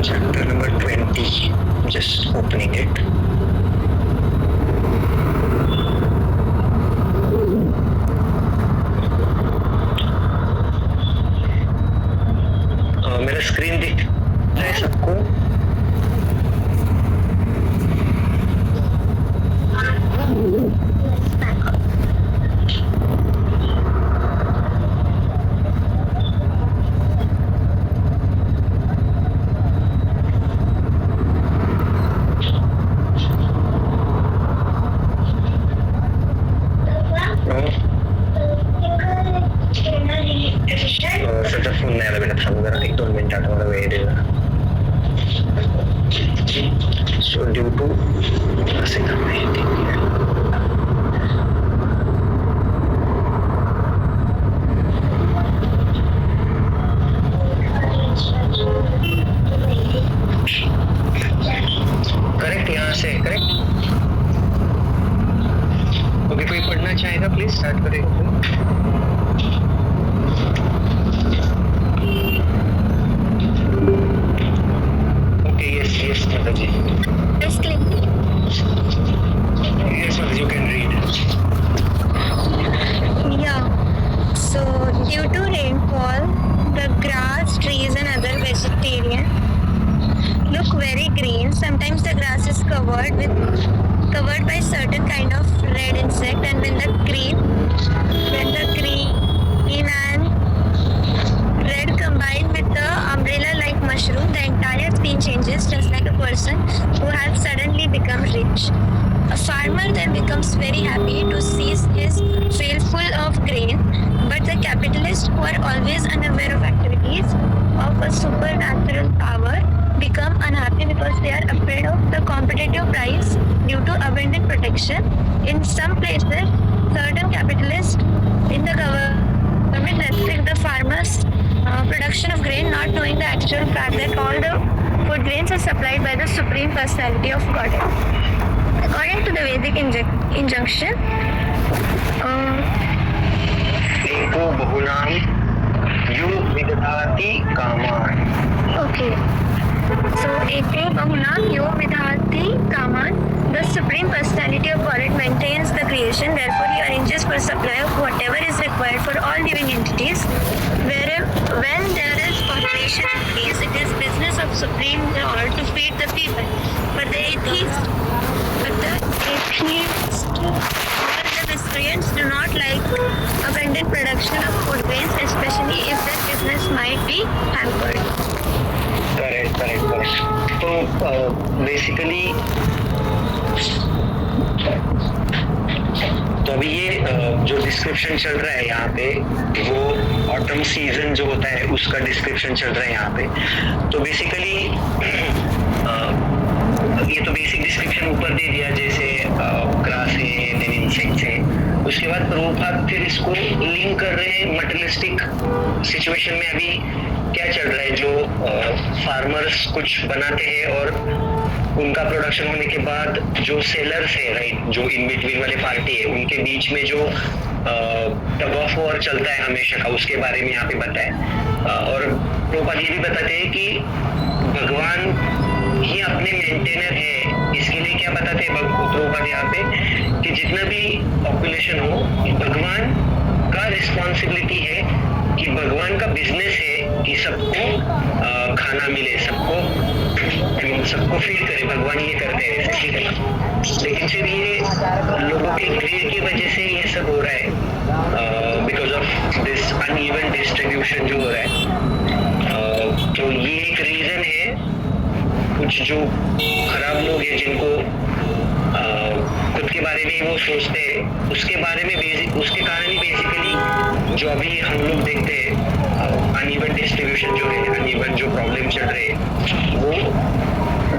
Chapter number 20. Just opening it. मेरा screen दिख रहा है सबको? सध्या फोन नाही आला बेटा, थांब जरा 1-2 मिनिटात मला वेळ दे जरा. सो ड्यू टू असे करणे करेक्ट, यहाँ से करेक्ट. ओके, कोई पढ़ना चाहेगा प्लीज स्टार्ट करेगा. Yes, Mataji. Just click. Yes, Mataji, you can read. Yeah. So, due to rainfall, the grass, trees, and other vegetarian look very green. Sometimes the grass is covered by certain kind of red insect, and when the green and red combine with the umbrella-like mushroom, the entire scene changes, just like a person who has suddenly become rich. A farmer then becomes very happy to see his field full of grain, but the capitalists who are always unaware of activities of a supernatural power become unhappy because they are afraid of the competitive price due to abundant protection. In some places, certain capitalists in the government restrict the farmers' production of grain, not knowing the actual fact that all the food grains are supplied by the Supreme Personality of Godhead. According to the Vedic injunction, एको बहुनाम यो विदधाति कामान. okay. So, Eko Bahunam Yo Vidhati Kaman, the Supreme Personality of Godhead maintains the creation, therefore he arranges for supply of whatever is required for all living entities. When there is population increase, it is business of Supreme Lord to feed the people. But the atheist or the miscreants do not like abundant production of food grains, especially if their business might be hampered. Correct. तो basically तो अभी ये जो description चल रहा है यहाँ पे, वो ऑटम सीजन जो होता है उसका डिस्क्रिप्शन चल रहा है यहाँ पे. तो बेसिकली ये तो बेसिक डिस्क्रिप्शन ऊपर दे दिया, जैसे ग्रास है, देन इंसेक्ट्स है. उसके बाद प्रभुपाद फिर इसको लिंक कर रहे हैं मटेरियलिस्टिक सिचुएशन में अभी क्या चल रहा है. जो फार्मर्स कुछ बनाते हैं और उनका प्रोडक्शन होने के बाद जो सेलर्स है, राइट, जो इन बिटवीन वाले पार्टी है, उनके बीच में जो टग ऑफ वॉर चलता है हमेशा का, उसके बारे में यहाँ पे बताया. और प्रभुपाद ये भी बताते हैं कि भगवान ही अपने मेंटेनर है. इसके लिए क्या बताते हैं प्रभुपाद यहाँ पे कि जितना भी पॉपुलेशन हो, भगवान का रिस्पॉन्सिबिलिटी है, कि भगवान का बिजनेस है कि सबको खाना मिले, सबको फीड करे. भगवान ये करते हैं, ठीक है. लेकिन फिर ये लोगों के ग्रीड की वजह से ये सब हो रहा है, because of this uneven distribution जो हो रहा है. तो ये एक रीजन है. कुछ जो खराब लोग हैं जिनको खुद के बारे में वो सोचते हैं, उसके बारे में उसके कारण ही बेसिकली जो अभी हम लोग देखते हैं अनइवन डिस्ट्रीब्यूशन जो है, अनइवन जो प्रॉब्लम चल रहे हैं, वो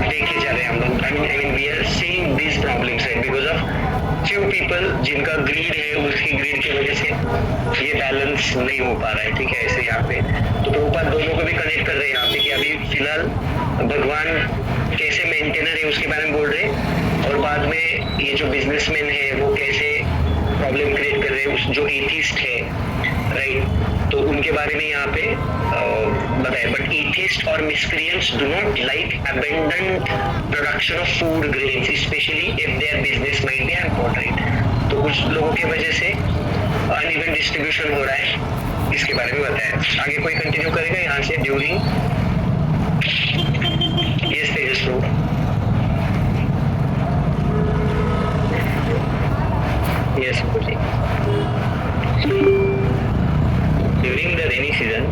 देखे जा रहे हैं हम लोग. I mean we are seeing these problems है बिकॉज ऑफ फ्यू पीपल जिनका ग्रीड है, उसकी ग्रीड की वजह से ये बैलेंस नहीं हो पा रहा है. ठीक है, ऐसे यहाँ पे तो प्रभुपाद दोनों को भी कनेक्ट कर रहे हैं यहाँ पे कि अभी फिलहाल भगवान कैसे मेंटेनर है उसके बारे में बोल रहे हैं, और बाद में ये जो बिजनेसमैन है वो कैसे प्रॉब्लम क्रिएट कर रहे हैं जो एथिस्ट है, राइट, तो उनके बारे में यहाँ पे बताया. बट एथिस्ट और miscreants do not like abundant production of food grains, specially if their business might be hampered, right. तो कुछ लोगों की वजह से अनइवन डिस्ट्रीब्यूशन हो रहा है, इसके बारे में बताया. आगे कोई कंटिन्यू करेगा यहाँ से? During yes Tejasru. Yes, Puji. During the rainy season,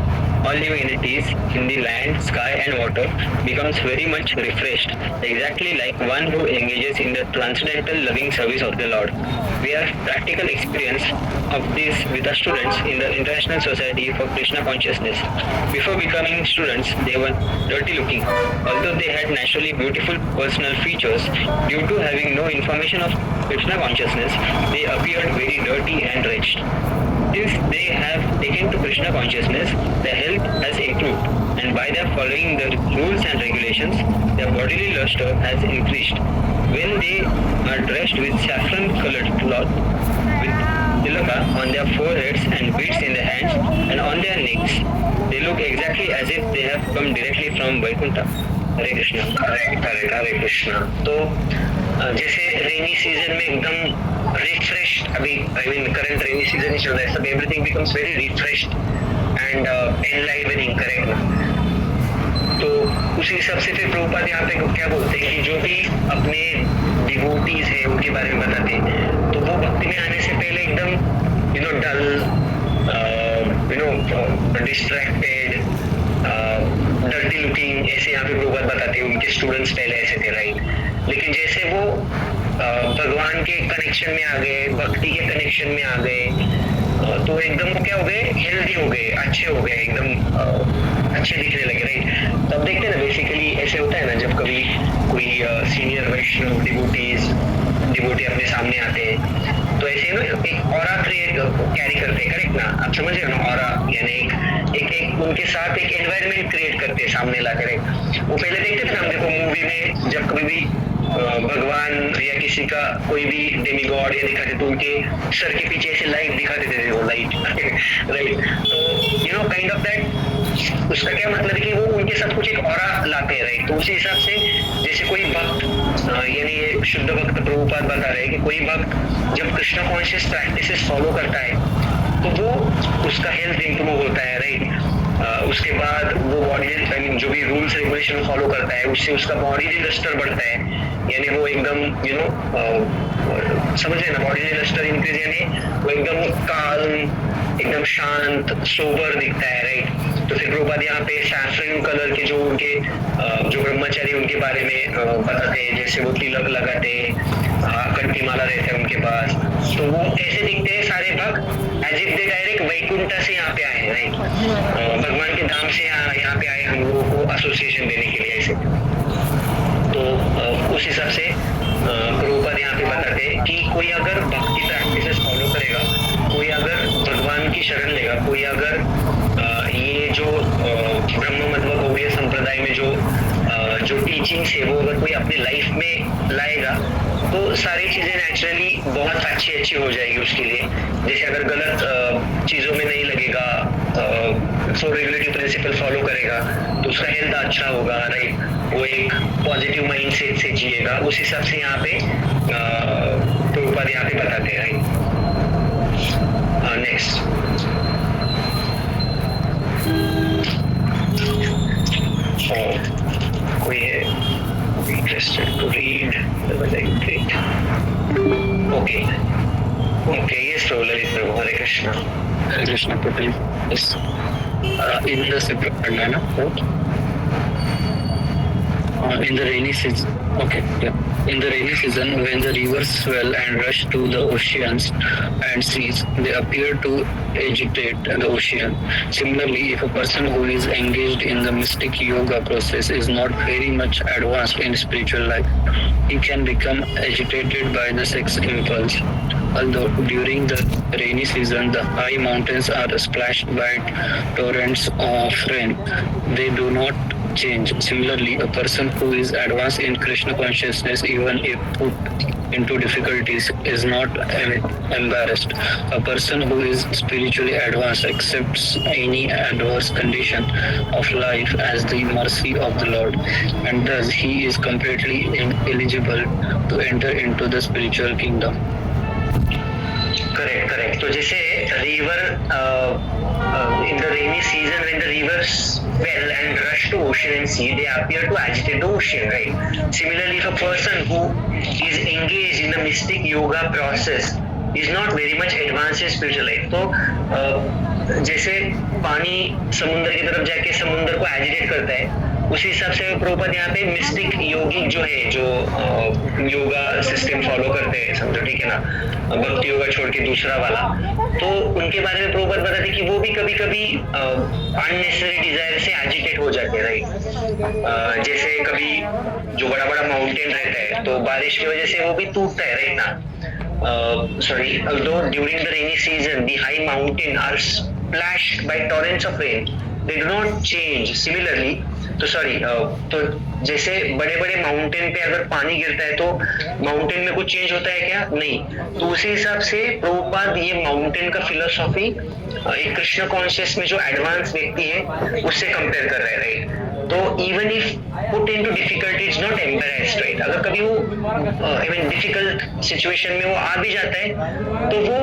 all living entities in the land, sky and water becomes very much refreshed, exactly like one who engages in the transcendental loving service of the Lord. We have practical experience of this with our students in the International Society for Krishna Consciousness. Before becoming students, they were dirty looking. Although they had naturally beautiful personal features, due to having no information of Krishna consciousness, they appeared very dirty and wretched. Since they have taken to Krishna consciousness, their health has improved, and by their following the rules and regulations, their bodily luster has increased. When they are dressed with saffron-colored cloth, with tilaka on their foreheads and beads in their hands and on their necks, they look exactly as if they have come directly from Vaikuntha. Hare Krishna. Hare Krishna. तो जैसे rainy season में एकदम refresh, अभी I mean current rainy season ही चल रहा है, सब everything becomes very refreshed and enlivening, correct ना? तो उसी हिसाब से फिर प्रभुपाद यहाँ पे क्या बोलते हैं कि जो भी अपने डिवोटीज है उनके बारे में बताते हैं, तो वो भक्ति में आने से पहले एकदम डल, डिस्ट्रैक्टेड, डर्टी लुकिंग, ऐसे यहाँ पे प्रभुपाद बताते हैं. उनके स्टूडेंट्स पहले ऐसे थे, राइट. लेकिन जैसे वो भगवान के कनेक्शन में आ गए, भक्ति के कनेक्शन में आ गए, तो एकदम क्या हो गए, हेल्दी हो गए, अच्छे हो गए, एकदम अच्छे दिखने लगे, राइट. तो अब देखते हैं ना, बेसिकली ऐसे होता है ना, जब कभी कोई सीनियर वैष्णव डिवोटी अपने सामने आते हैं, तो ऐसे ना एक ऑरा कैरी करते हैं, करेक्ट ना? आप समझ रहे हो ना, ऑरा यानी एक उनके साथ एक एनवायरनमेंट क्रिएट करते हैं सामने ला कर. वो पहले देखते थे ना, हम देखो मूवी में जब कभी भी भगवान या किसी का कोई भी डेमीगॉड या दिखाते तो उनके सर के पीछे ऐसे लाइट दिखा देते थे, वो लाइट, राइट. तो काइंड ऑफ दैट, उसका क्या मतलब है कि वो उनके साथ कुछ एक ऑरा लाते हैं, राइट. तो उसी हिसाब से जैसे कोई भक्त, यानी ये शुद्ध भक्त प्रभुपाद बता रहे हैं कि कोई भक्त जब कृष्ण कॉन्शियस प्रैक्टिसेस फॉलो करता है तो वो उसका हेल्थ इंप्रूव होता है, राइट. उसके बाद वो बॉडी जो भी रूल्स रेगुलेशन फॉलो करता है उससे उसका बॉडी लस्टर बढ़ता है, यानी वो एकदम समझ रहे ना, बॉडी लस्टर इंक्रीज, यानी वो एकदम काल्म, एकदम शांत, सोबर दिखता है, राइट. तो फिर प्रभुपाद यहाँ पे सैफरन कलर के जो उनके जो ब्रह्मचारी उनके बारे में बताते हैं, जैसे वो तिलक लगाते हैं, कंठी माला रहता है उनके पास, तो वो ऐसे दिखते हैं सारे भक्त as if they direct Vaikunth से यहाँ पे आए, राइट. भगवान के धाम से यहाँ पे आए हम लोगों को एसोसिएशन देने के लिए, ऐसे. तो उस हिसाब से प्रभुपाद यहाँ पे बताते हैं कि कोई अगर भक्ति प्रैक्टिसेस फॉलो करेगा, कोई अगर भगवान की शरण लेगा, कोई अगर ये जो ब्रह्म गौड़ीय संप्रदाय में जो टीचिंग्स है वो अगर कोई अपनी लाइफ में लाएगा तो सारी चीजें नेचुरली बहुत अच्छी हो जाएगी उसके लिए. जैसे अगर गलत चीजों में नहीं लगेगा, फोर रेगुलेटरी प्रिंसिपल फॉलो करेगा तो उसका हेल्थ अच्छा होगा, राइट. वो एक पॉजिटिव माइंडसेट से जिएगा. उस हिसाब से यहाँ पे प्रभुपाद यहाँ पे बताते हैं, राइट. नेक्स्ट कोई है interested to read the Bhagavad Okay. Yes, Lalit Prabhu. Hare Krishna. Hare Krishna, Patel. Yes. In the separate Pandana, in the rainy season. Okay. Yeah. In the rainy season, when the rivers swell and rush to the oceans and seas, they appear to agitate the ocean. Similarly, if a person who is engaged in the mystic yoga process is not very much advanced in spiritual life, he can become agitated by the sex impulse. Although during the rainy season the high mountains are splashed by torrents of rain, they do not change. Similarly, a person who is advanced in Krishna consciousness, even if put into difficulties is not embarrassed. A person who is spiritually advanced accepts any adverse condition of life as the mercy of the Lord, and thus he is completely eligible to enter into the spiritual kingdom. Correct. तो जैसे river in the rainy season when the rivers swell and rush to ocean and sea, they appear to agitate the ocean, right? Similarly, if a person who is engaged in the mystic yoga process is not very much advanced in spiritual life, तो जैसे पानी समुद्र की तरफ जाके समुद्र को agitate करता है, उसी हिसाब से प्रभुपाद यहाँ पे मिस्टिक योगिक जो है, जो योगा सिस्टम फॉलो करते हैं, समझो, ठीक है ना, भक्ति योगा छोड़ के दूसरा वाला, तो उनके बारे में प्रभुपाद बताते कि वो भी कभी कभी अननेसेसरी डिजायर से एजिटेट हो जाते हैं, राइट? जैसे कभी जो बड़ा बड़ा माउंटेन रहता है तो बारिश की वजह से वो भी टूटता है, राइट ना? Sorry, although during the rainy season the high mountain are splashed by torrents of rain, they do not change. Similarly, तो जैसे बड़े बड़े माउंटेन पे अगर पानी गिरता है तो माउंटेन में कुछ चेंज होता है क्या? नहीं. तो उसी हिसाब से प्रभुपाद ये माउंटेन का फिलोसॉफी एक कृष्ण कॉन्शियस में जो एडवांस व्यक्ति है उससे कंपेयर कर रहे हैं, राइट? तो even if put into difficulty is not embarrassed, right? अगर कभी वो इवन डिफिकल्ट सिचुएशन में वो आ भी जाता है तो वो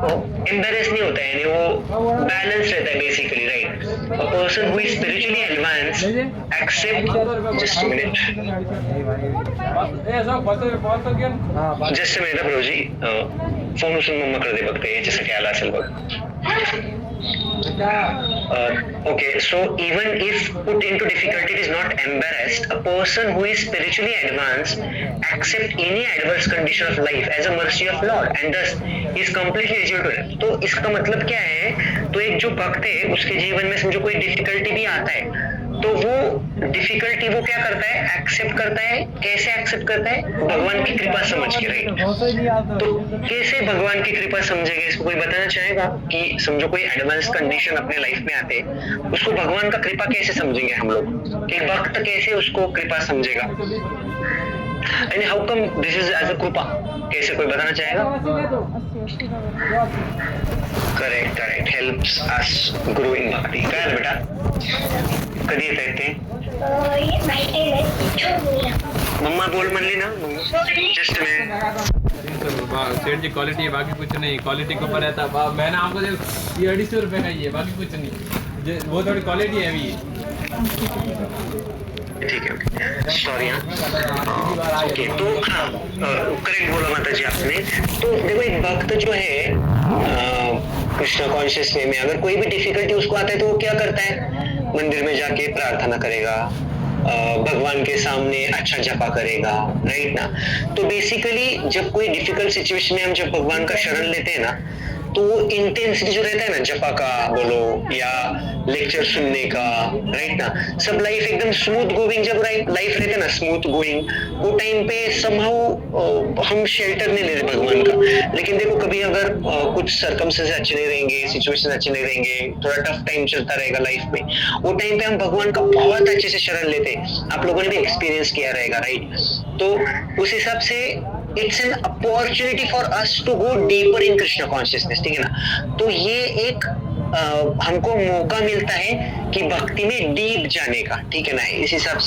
एम्बैरेस नहीं होता है, यानी वो बैलेंस रहता है basically, right? A person who is spiritually advanced accept just a minute Prabhu ji, phone उचलून मम्माकडे दे बघते याच्यासाठी आला असेल बघ. Okay, so even if put into difficulty, it is not embarrassed. A person who is spiritually advanced accept any adverse condition of life as a mercy of Lord, and thus is completely eligible to it. तो इसका मतलब क्या है? तो एक जो भक्त है उसके जीवन में समझो कोई डिफिकल्टी भी आता है तो वो डिफिकल्टी वो क्या करता है? एक्सेप्ट करता है. कैसे एक्सेप्ट करता है? भगवान की कृपा समझ के, राइट? तो कैसे भगवान की कृपा समझेंगे? इसको कोई बताना चाहेगा कि समझो कोई एडवांस कंडीशन अपने लाइफ में आते उसको भगवान का कृपा कैसे समझेंगे हम लोग? एक भक्त कैसे उसको कृपा समझेगा? And how come this is as a कृपा? कैसे कोई बताना चाहेगा? Correct helps us grow in भक्ति. काय झालं बेटा? कधी येता येते? मम्मा बोल म्हणली ना, जस्ट सेट जी क्वालिटी है, बाकी कुछ नहीं. क्वालिटी के ऊपर रहता. मैंने आपको ये 250 रुपये का ही है, बाकी कुछ नहीं. वो थोड़ी क्वालिटी है अभी. ठीक है, सॉरी. ओके, तो हाँ, करेक्ट बोला माता जी आपने. तो देखो एक भक्त जो है कृष्ण कॉन्शियस में अगर कोई भी डिफिकल्टी उसको आता है तो वो क्या करता है? मंदिर में जाके प्रार्थना करेगा, भगवान के सामने अच्छा जपा करेगा, राइट ना? तो बेसिकली जब कोई डिफिकल्ट सिचुएशन में हम जब भगवान का शरण लेते हैं ना तो वो इंटेंसिटी जो रहता है ना, जपा का बोलो या लेक्चर सुनने का, राइट ना, सब लाइफ एकदम स्मूथ गोइंग. जब लाइफ रहता है ना स्मूथ गोइंग, वो टाइम पे समहाउ हम शेल्टर नहीं लेते भगवान का. लेकिन देखो कभी अगर कुछ सर्कमस्टेंसेस अच्छे नहीं रहेंगे, सिचुएशन अच्छे नहीं रहेंगे, थोड़ा टफ टाइम चलता रहेगा लाइफ में, वो टाइम पे हम भगवान का बहुत अच्छे से शरण लेते. आप लोगों ने भी एक्सपीरियंस किया रहेगा, राइट? तो उस हिसाब से it's an opportunity for us to go deeper in Krishna consciousness, ठीक है ना? तो ये एक हमको मौका मिलता है कि भक्ति में डीप जाने का, ठीक है ना? इस हिसाब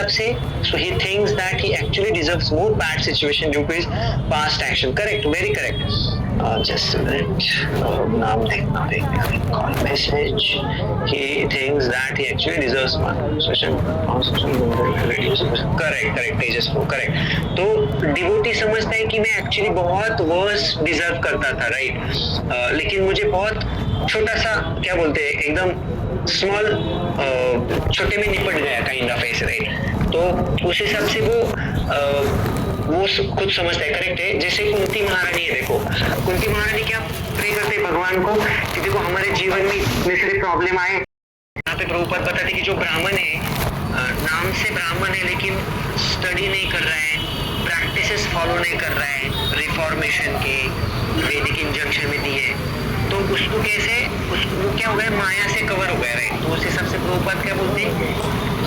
से so he thinks that he actually deserves more bad situation due to his past action. Correct, very correct. Just नाम देखना call message. He thinks that he actually deserves more situation. Correct Tejas को करेक्ट. तो devotee समझता है कि मैं actually बहुत verse deserve करता था, राइट? लेकिन मुझे बहुत छोटा सा क्या बोलते हैं एकदम स्मॉल छोटे में निपट गया काइंड ऑफ ऐसे, राइट? तो उस हिसाब से वो खुद समझता है. करेक्ट है. जैसे कुंती महारानी है, देखो कुंती महारानी क्या प्रे करते भगवान को कि देखो हमारे जीवन में इतने सारे प्रॉब्लम आए. यहाँ पे प्रभुपाद बताते कि जो ब्राह्मण है नाम से ब्राह्मण है लेकिन स्टडी नहीं कर रहा है, प्रैक्टिसेस फॉलो नहीं कर रहा है रिफॉर्मेशन के, वैदिक इंजंक्शन में दिए, तो उसको कैसे वो क्या हो गया? माया से कवर हो गया, राइट? तो उस हिसाब से प्रभुपाद क्या बोलते हैं?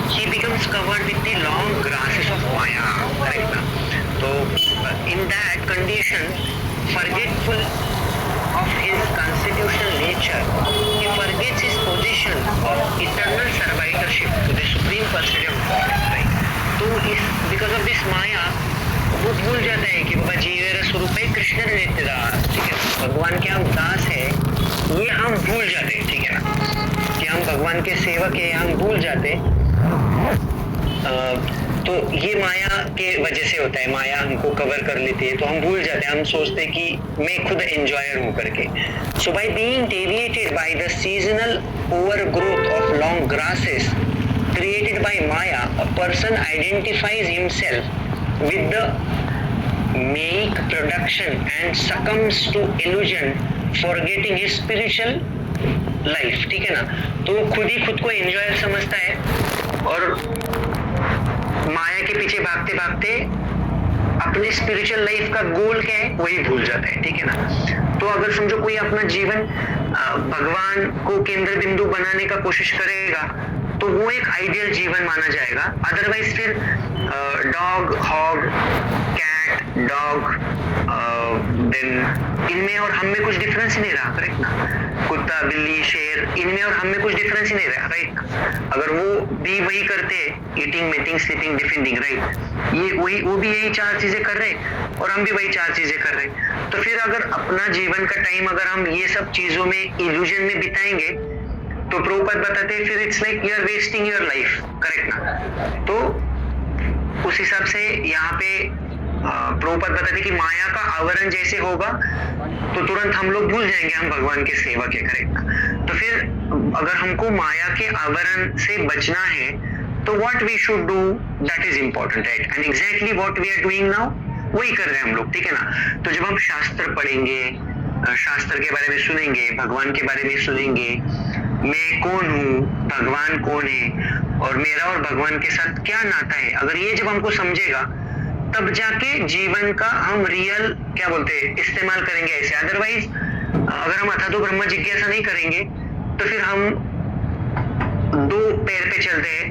he becomes covered with the long grasses of Maya, correct ना? तो in that condition, forgetful of his constitutional nature, he forgets his position of eternal servitorship to the supreme personality of God, right? तो इस because of this माया वो भूल जाता है कि बाबा जीवेर स्वरूप है कृष्ण नित्यदास, ठीक है, भगवान के हम दास है, ये हम भूल जाते हैं, ठीक है ना, कि हम भगवान के सेवक है, हम भूल जाते। तो ये माया के वजह से होता है, माया हमको कवर कर लेती है, तो हम भूल जाते हैं, हम सोचते हैं कि मैं खुद एंजॉयर हूं करके। So by being deviated by the seasonal overgrowth of long grasses created by Maya, a person identifies himself with the Maic production and succumbs to illusion, forgetting his spiritual life, ठीक है ना, तो वो खुद ही खुद को एंजॉयर समझता है और माया के पीछे भागते भागते अपने स्पिरिचुअल लाइफ का गोल क्या है वही भूल जाता है, ठीक है ना। तो अगर समझो कोई अपना जीवन भगवान को केंद्र बिंदु बनाने का कोशिश करेगा तो वो एक आइडियल जीवन माना जाएगा। अदरवाइज फिर dog, hog, cat, dog, then इनमें और हम में कुछ डिफरेंस ही नहीं रहा, करेक्ट ना। कुत्ता, बिल्ली, शेर, इनमें और हम में कुछ डिफरेंस ही नहीं रहा, राइट। अगर वो भी वही करते हैं, eating, meeting, sleeping, defending, right, ये वही वो भी यही 4 चीजें कर रहे और हम भी वही 4 चीजें कर रहे। तो फिर अगर अपना जीवन का टाइम अगर हम ये सब चीजों में इल्यूजन में बिताएंगे तो प्रभुपाद बताते हैं फिर it's like you are wasting your life, correct ना। तो उस हिसाब से यहाँ पे प्रभुपाद बताते हैं कि माया का आवरण जैसे होगा तो तुरंत हम लोग भूल जाएंगे हम भगवान के सेवक है, करेक्ट ना। तो फिर अगर हमको माया के आवरण से बचना है तो what we should do, that is important, right, and exactly what we are doing now वही कर रहे हैं हम लोग, ठीक है ना। तो जब हम शास्त्र पढ़ेंगे, शास्त्र के बारे में सुनेंगे, भगवान के बारे में सुनेंगे, मैं कौन हूँ, भगवान कौन है और मेरा और भगवान के साथ क्या नाता है, अगर ये जब हमको समझेगा तब जाके जीवन का हम रियल क्या बोलते हैं इस्तेमाल करेंगे ऐसे। अदरवाइज अगर हम अथातो ब्रह्म जिज्ञासा नहीं करेंगे तो फिर हम 2 पैर पे चलते हैं,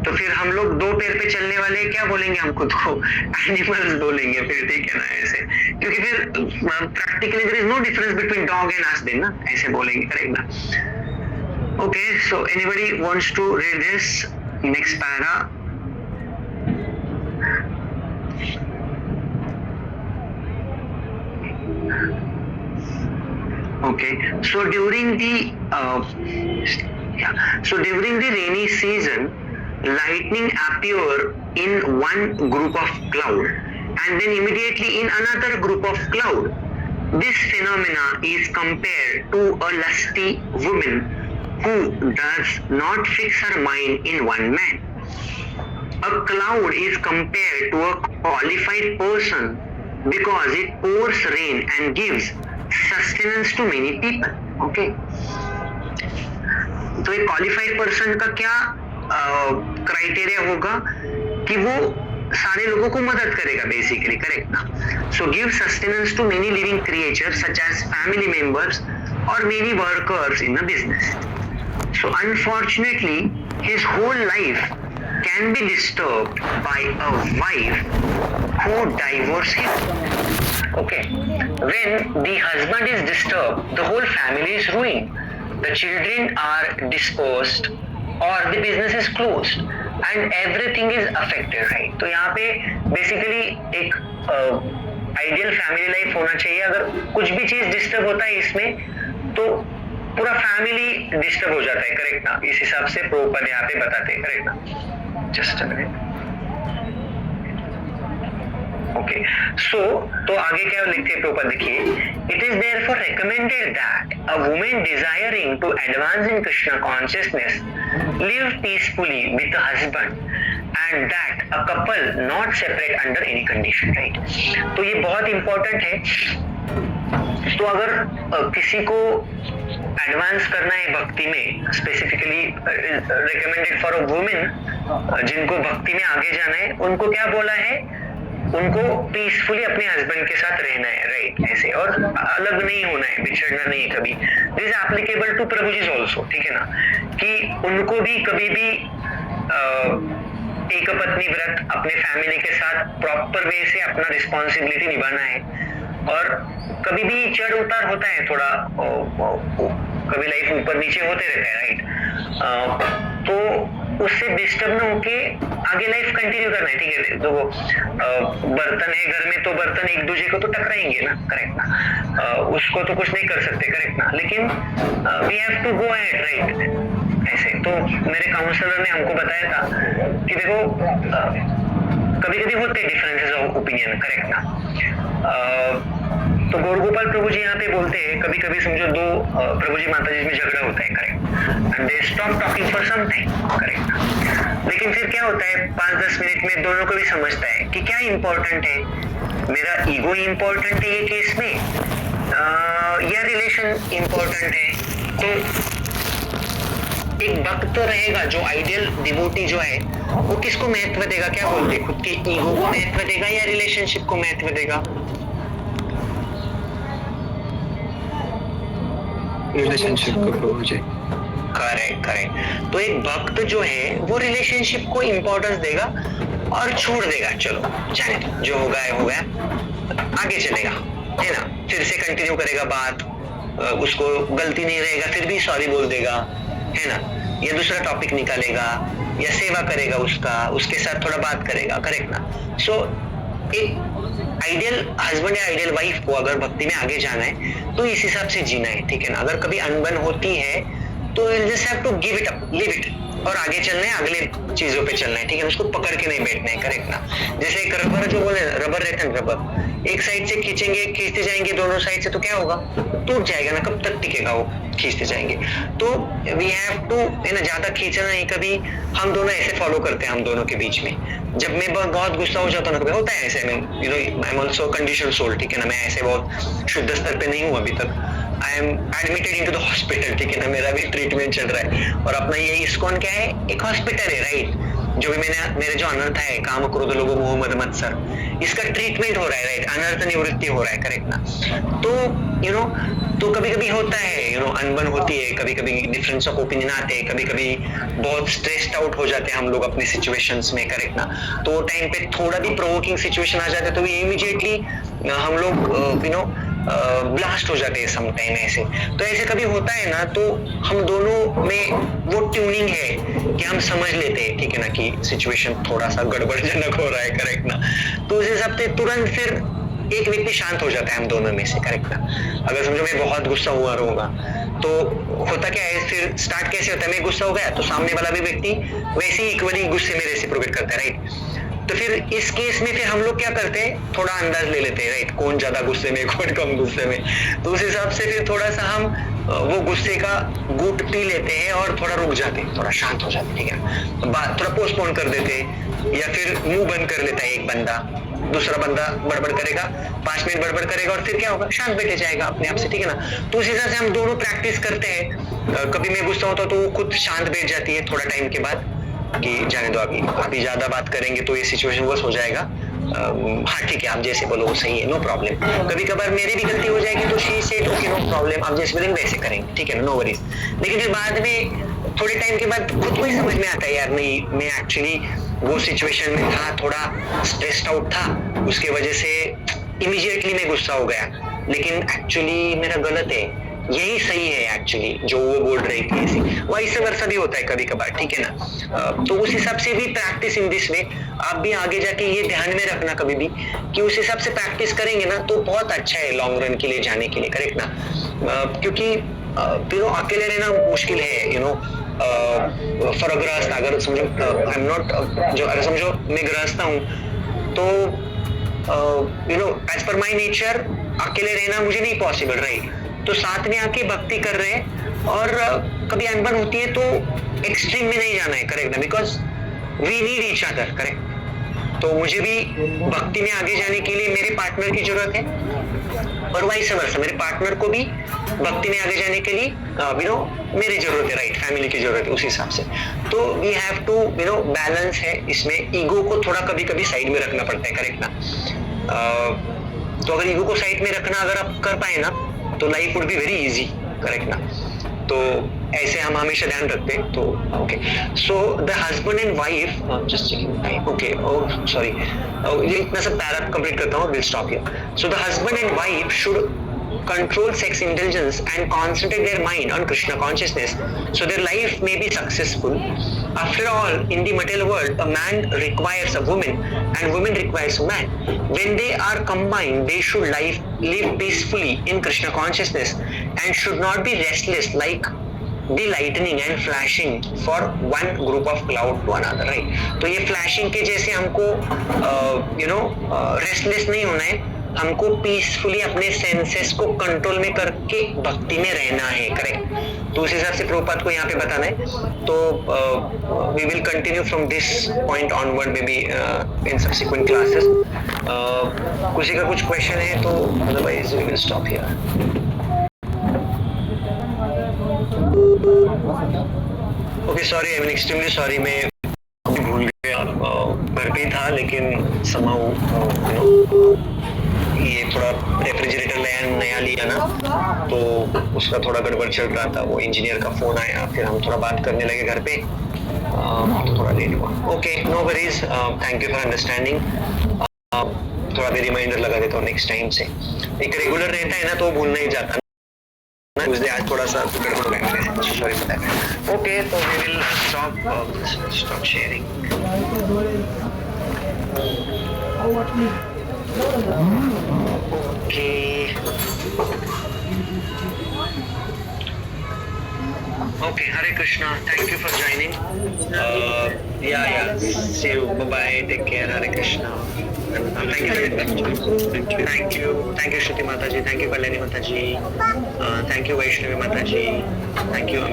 तो फिर हम लोग 2 पैर पे चलने वाले क्या बोलेंगे, हम खुद को एनिमल्स बोलेंगे फिर, ठीक है ना, ऐसे, क्योंकि फिर practically there is no difference between dog and us then ना, ऐसे बोलेंगे, करेक्ट ना। Okay, so anybody wants to read this next para. Okay, so during the rainy season, lightning appear in one group of cloud and then immediately in another group of cloud. This phenomena is compared to a lusty woman who does not fix her mind in one man. A cloud is compared to a qualified person because it pours rain and gives sustenance to many people. Okay, तो एक qualified person का क्या criteria होगा कि वो सारे लोगों को मदद करेगा बेसिकली, करेक्ट ना। So give sustenance to many living creatures such as family members और many workers in the business. So unfortunately his whole life can be disturbed by a wife who divorces him. Okay, when the husband is disturbed, the whole family is ruined. The children are dispersed or the business is closed and everything is affected, right? तो यहाँ पे basically एक ideal family life होना चाहिए। अगर कुछ भी चीज डिस्टर्ब होता है इसमें तो पूरा फैमिली डिस्टर्ब हो जाता है, करेक्ट ना। इस हिसाब से प्रभुपाद यहाँ पे बताते हैं, करेक्ट ना। Just a minute. Okay, so तो आगे क्या लिखते हैं प्रभुपाद, देखिए, it is therefore recommended that a woman desiring to advance in Krishna consciousness live peacefully with the husband and that a couple not separate under any condition, right? तो ये बहुत important है। तो अगर किसी को एडवांस करना है भक्ति में, specifically recommended for a women जिनको भक्ति में आगे जाना है, उनको क्या बोला है, उनको पीसफुली अपने हस्बैंड के साथ रहना है, राइट, ऐसे, और अलग नहीं होना है, बिछड़ना नहीं है कभी। This is applicable to Prabhujis also, ठीक है ना, कि उनको भी कभी भी एक पत्नी व्रत अपने फैमिली के साथ प्रॉपर वे से अपना रिस्पॉन्सिबिलिटी निभाना है। और कभी भी चढ़ उतार होता है थोड़ा, कभी लाइफ ऊपर नीचे होते रहता है, राइट। तो उससे डिस्टर्ब ना होके आगे लाइफ कंटिन्यू करना है, ठीक है। देखो बर्तन है घर में तो बर्तन एक दूसरे को तो टकराएंगे ना, करेक्ट ना, उसको तो कुछ नहीं कर सकते, करेक्ट ना, लेकिन we have to go ahead, right. ऐसे तो मेरे काउंसलर ने हमको बताया था कि देखो कभी कभी होते हैं डिफरेंसेस ऑफ ओपिनियन, करेक्ट ना। तो गौरगोपाल प्रभु जी यहाँ पे बोलते हैं कभी कभी समझो दो प्रभु जी माता जी में झगड़ा होता है, correct, and they stop talking for some time, correct. लेकिन फिर क्या होता है 5-10 मिनट में दोनों को भी समझता है कि क्या इंपॉर्टेंट है, मेरा ईगो इंपॉर्टेंट है ये केस में या रिलेशन इंपॉर्टेंट है। तो एक भक्त तो रहेगा जो आइडियल डिवोटी जो है वो किसको महत्व देगा, क्या बोलते हैं, खुद के ईगो को महत्व देगा या रिलेशनशिप को महत्व देगा? रिलेशनशिप को प्रभु जी। Correct correct. तो एक भक्त जो है वो रिलेशनशिप को इंपॉर्टेंस देगा और छोड़ देगा, चलो जाने दो, जो होगा है हो गया, आगे चलेगा, है ना। फिर से कंटिन्यू करेगा बात, उसको गलती नहीं रहेगा फिर भी सॉरी बोल देगा, है ना, या दूसरा टॉपिक निकालेगा या सेवा करेगा उसका, उसके साथ थोड़ा बात करेगा, करेक्ट ना। सो एक आइडियल हस्बैंड या आइडियल वाइफ को अगर भक्ति में आगे जाना है तो इस हिसाब से जीना है, ठीक है ना। अगर कभी अनबन होती है तो you just have to give it up, leave it, और आगे चलना है, अगले चीजों पे चलना है, ठीक है। उसको पकड़ के नहीं बैठना है, करेक्ट ना। जैसे एक रबर जो बोले, रबर रहता है, रबर एक साइड से खींचेंगे, खींचते जाएंगे दोनों साइड से, तो क्या होगा, टूट जाएगा ना, कब तक टिकेगा वो, खींचते जाएंगे। तो वी हैव टू, है ना, ज्यादा खींचना नहीं। कभी हम दोनों ऐसे फॉलो करते हैं, हम दोनों के बीच में, जब मैं बहुत गुस्सा हो जाता हूँ ना, कभी होता है ऐसे, you know I am also conditional soul, ठीक है ना, मैं ऐसे बहुत शुद्ध स्तर पे नहीं हूँ अभी तक, I am admitted into the hospital, ठीक है ना, मेरा भी ट्रीटमेंट चल रहा है। और अपना ये इस्कॉन क्या है, एक हॉस्पिटल है, राइट। जो भी मेरे जो अनर्थ है, काम क्रोध लोगो मोह मद मत्सर, इसका ट्रीटमेंट हो रहा है, राइट, अनर्थ निवृत्ति हो रहा है, करेक्ट ना। तो यू नो, तो कभी कभी होता है, यू नो, अनबन होती है, कभी कभी डिफरेंस ऑफ ओपिनियन आते हैं, कभी कभी बहुत स्ट्रेस्ड आउट हो जाते हैं हम लोग अपने सिचुएशंस में, करेक्ट ना। तो टाइम पे थोड़ा भी प्रोवोकिंग सिचुएशन आ जाते तो इमीडिएटली हम लोग यू नो ब्लास्ट हो जाते हैं सम टाइम ऐसे। तो ऐसे कभी होता है ना, तो हम दोनों में वो ट्यूनिंग है कि हम समझ लेते हैं, ठीक है ना, कि सिचुएशन थोड़ा सा गड़बड़जनक हो रहा है, करेक्ट ना। तो उस हिसाब से तुरंत फिर एक व्यक्ति शांत हो जाता है हम दोनों में से, करेक्ट ना। अगर समझो मैं बहुत गुस्सा हुआ रहूंगा तो होता क्या है, फिर स्टार्ट कैसे होता है, मैं गुस्सा हो गया तो सामने वाला भी व्यक्ति वैसे ही इक्वली गुस्से में रेसिप्रोकेट करता है, राइट। तो फिर इस केस में फिर हम लोग क्या करते हैं, थोड़ा अंदाज ले लेते हैं, राइट, कौन ज्यादा गुस्से में, कौन कम गुस्से में। तो उस हिसाब से फिर थोड़ा सा हम वो गुस्से का घूंट पी लेते हैं और थोड़ा रुक जाते हैं, थोड़ा शांत हो जाते हैं, ठीक है। बात थोड़ा पोस्टपोन कर देते हैं, या फिर मुंह बंद कर लेता है एक बंदा, दूसरा बंदा बड़बड़ करेगा, 5 मिनट बड़बड़ करेगा और फिर क्या होगा, शांत बैठे जाएगा अपने आप से, ठीक है ना। तो उस हिसाब से हम दोनों प्रैक्टिस करते हैं। कभी मैं गुस्सा होता तो वो खुद शांत बैठ जाती है थोड़ा टाइम के बाद, कि जाने दो, अभी ज्यादा बात करेंगे तो ये सिचुएशन वर्स हो जाएगा, हाँ ठीक है आप जैसे बोलो वो सही है, नो प्रॉब्लम। कभी कभार मेरी भी गलती हो जाएगी तो she said okay no problem, आप जैसे बोलेंगे वैसे करेंगे, ठीक है ना, नो वरीज। लेकिन फिर बाद में थोड़े टाइम के बाद खुद को ही समझ में आता है, यार नहीं, मैं एक्चुअली वो सिचुएशन में था, थोड़ा स्ट्रेस्ड आउट था, उसके वजह से इमीडिएटली मैं गुस्सा हो गया, लेकिन एक्चुअली मेरा गलत है, यही सही है एक्चुअली जो वो बोल रही थी, ऐसे वैसे वर्षा भी होता है कभी कभार, ठीक है ना। तो उस हिसाब से भी प्रैक्टिस इन दिस वे, आप भी आगे जाके ये ध्यान में रखना कभी भी कि उस हिसाब से प्रैक्टिस करेंगे ना तो बहुत अच्छा है लॉन्ग रन के लिए जाने के लिए, करेक्ट ना। क्योंकि यू नो अकेले रहना मुश्किल है, यू नो फॉर अ गृहस्थ, अगर समझो आई एम नॉट, जो अगर समझो मैं गृहस्थ हूँ तो you know as per my nature अकेले रहना मुझे नहीं पॉसिबल, राइट। तो साथ में आके भक्ति कर रहे हैं और कभी अनबन होती है तो एक्सट्रीम में नहीं जाना है, करेक्ट ना, because we need each other, correct. तो मुझे भी भक्ति में आगे जाने के लिए मेरे पार्टनर की जरूरत है और वाइस वर्सा, मेरे पार्टनर को भी भक्ति में आगे जाने के लिए यू नो मेरी जरूरत है, राइट, फैमिली की जरूरत है, उस हिसाब से। तो we have to you know balance है इसमें, ईगो को थोड़ा कभी कभी साइड में रखना पड़ता है, करेक्ट ना। तो अगर ईगो को साइड में रखना अगर आप कर पाए ना तो life would be very easy, correct ना। तो ऐसे हम हमेशा ध्यान रखते हैं. तो okay, so the husband and wife just checking. Okay, oh sorry, ये इतना सा पैरा कंप्लीट करता हूँ, will stop here. So the husband and wife should control sex indulgence and concentrate their mind on Krishna consciousness, so their life may be successful. After all, in the material world, a man requires a woman and woman requires a man. When they are combined, they should live peacefully in Krishna consciousness and should not be restless like the lightning and flashing for one group of cloud to another, right? तो ये flashing के जैसे हमको restless नहीं होना है, हमको peacefully अपने सेंसेस को कंट्रोल में करके भक्ति में रहना है. करेक्ट. तो उस हिसाब से प्रभुपाद को यहाँ पे बताना है. तो we will continue from this point onward, maybe in subsequent classes. किसी का कुछ क्वेश्चन है तो otherwise we will stop here. Okay, sorry, I am extremely sorry, मैं भूल गया, घर पे ही था, लेकिन somehow ये थोड़ा रेफ्रिजरेटर नया लिया ना, तो उसका थोड़ा गड़बड़ चल रहा था. वो इंजीनियर का फोन आया, फिर हम थोड़ा बात करने लगे घर पे, तो थोड़ा लेट हुआ. Okay, no worries, thank you for understanding. थोड़ा भी रिमाइंडर लगा देता हूँ नेक्स्ट टाइम से. एक रेगुलर रहता है ना तो भूलना ही जाता ना, उसने आज थोड़ा सा गड़बड़ हो गया, सॉरी फॉर दैट. ओके, तो we will stop sharing. Okay, Hare Krishna. Thank you for joining. See you. Bye-bye. Take care. Hare Krishna. Thank you. Thank you, Shruti Mataji. Thank you, Kalyani Mataji. Thank you, Vaishnavi Mataji. Thank you.